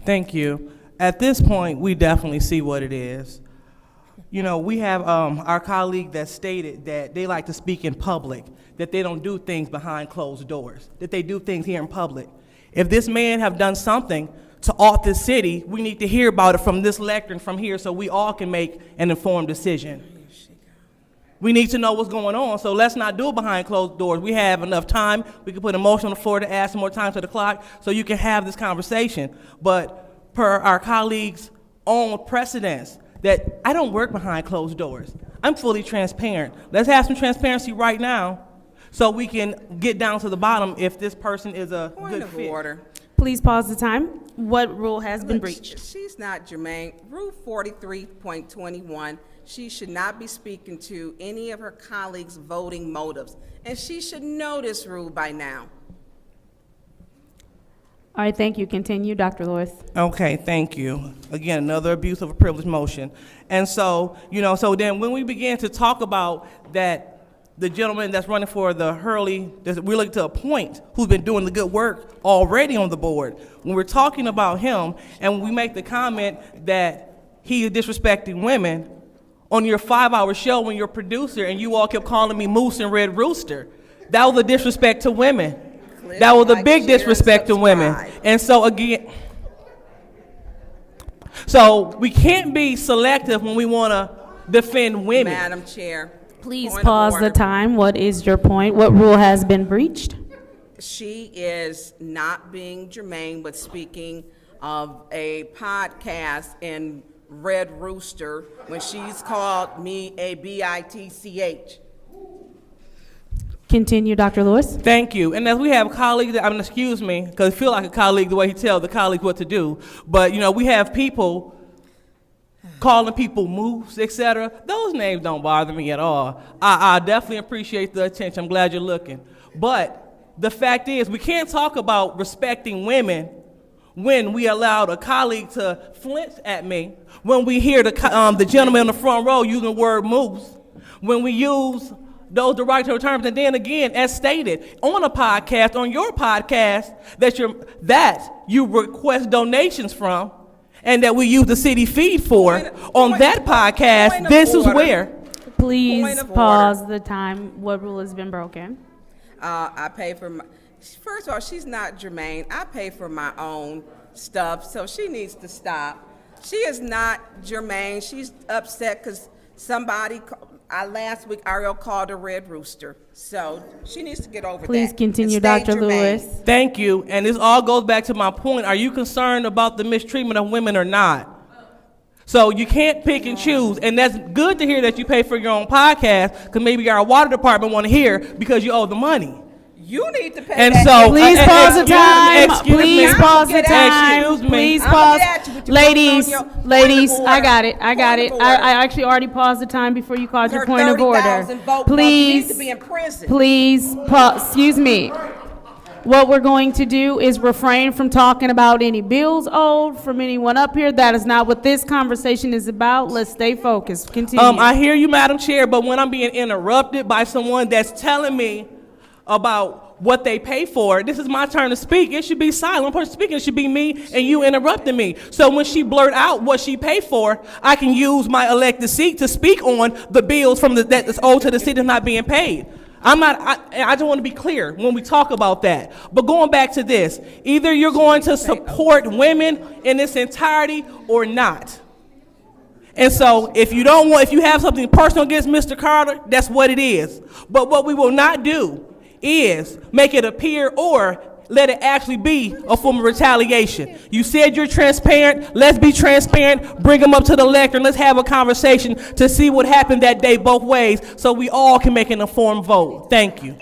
Thank you. At this point, we definitely see what it is. You know, we have our colleague that stated that they like to speak in public, that they don't do things behind closed doors, that they do things here in public. If this man have done something to audit this city, we need to hear about it from this lectern from here so we all can make an informed decision. We need to know what's going on, so let's not do it behind closed doors. We have enough time. We can put a motion on the floor to add some more time to the clock so you can have this conversation. But per our colleagues' own precedents, that I don't work behind closed doors. I'm fully transparent. Let's have some transparency right now so we can get down to the bottom if this person is a Point good of fit. order. Please pause the time. What rule has been breached? She's not germane. Rule 43.21, she should not be speaking to any of her colleagues' voting motives. And she should know this rule by now. All right, thank you. Continue, Dr. Lewis. Okay, thank you. Again, another abuse of a privilege motion. And so, you know, so then when we begin to talk about that, the gentleman that's running for the Hurley, that we're looking to appoint, who's been doing the good work already on the board, when we're talking about him and we make the comment that he is disrespecting women on your 5-hour show when you're a producer and you all kept calling me Moose and Red Rooster, that was a disrespect to women. That was a big disrespect to women. And so again, so we can't be selective when we want to defend women. Madam Chair. Please point of pause the order. time. What is your point? What rule has been breached? She is not being germane, but speaking of a podcast in Red Rooster when she's called me a bitch. Continue, Dr. Lewis. Thank you. And as we have colleagues, excuse me, because I feel like a colleague the way he tells the colleagues what to do, but you know, we have people calling people moose, etc. Those names don't bother me at all. I definitely appreciate the attention. I'm glad you're looking. But the fact is, we can't talk about respecting women when we allowed a colleague to flinch at me, when we hear the gentleman in the front row using the word moose, when we use those derogatory terms, and then again, as stated on a podcast, on your podcast, that you request donations from, and that we use the city feed for, on that podcast, this is where. Please pause the time. What rule has been broken? I pay for my, first of all, she's not germane. I pay for my own stuff, so she needs to stop. She is not germane. She's upset because somebody, last week, Ariel called her Red Rooster. So she needs to get over that. Please continue, and stay Dr. germane. Lewis. Thank you, and this all goes back to my point. Are you concerned about the mistreatment of women or not? So you can't pick and choose, and that's good to hear that you pay for your own podcast, because maybe our water department want to hear because you owe the money. You need to pay And that. so, Please pause the time. excuse Please me. pause the Excuse time. me. Please I'ma pause. get at you, but you Ladies, put it on your ladies, point of I order. got it. I got it. Point of order. I actually already paused the time before you called your Her point of 30,000 order. vote needs Please, to be in prison. please, excuse me. What we're going to do is refrain from talking about any bills owed from anyone up here. That is not what this conversation is about. Let's stay focused. Continue. I hear you, Madam Chair, but when I'm being interrupted by someone that's telling me about what they pay for, this is my turn to speak. It should be silent. One person speaking, it should be me, and you interrupting me. So when she blurt out what she paid for, I can use my elected seat to speak on the bills from that's owed to the city that's not being paid. I just want to be clear when we talk about that. But going back to this, either you're going to support women in its entirety or not. And so if you have something personal against Mr. Carter, that's what it is. But what we will not do is make it appear or let it actually be a form of retaliation. You said you're transparent. Let's be transparent. Bring them up to the lectern. Let's have a conversation to see what happened that day both ways so we all can make an informed vote. Thank you.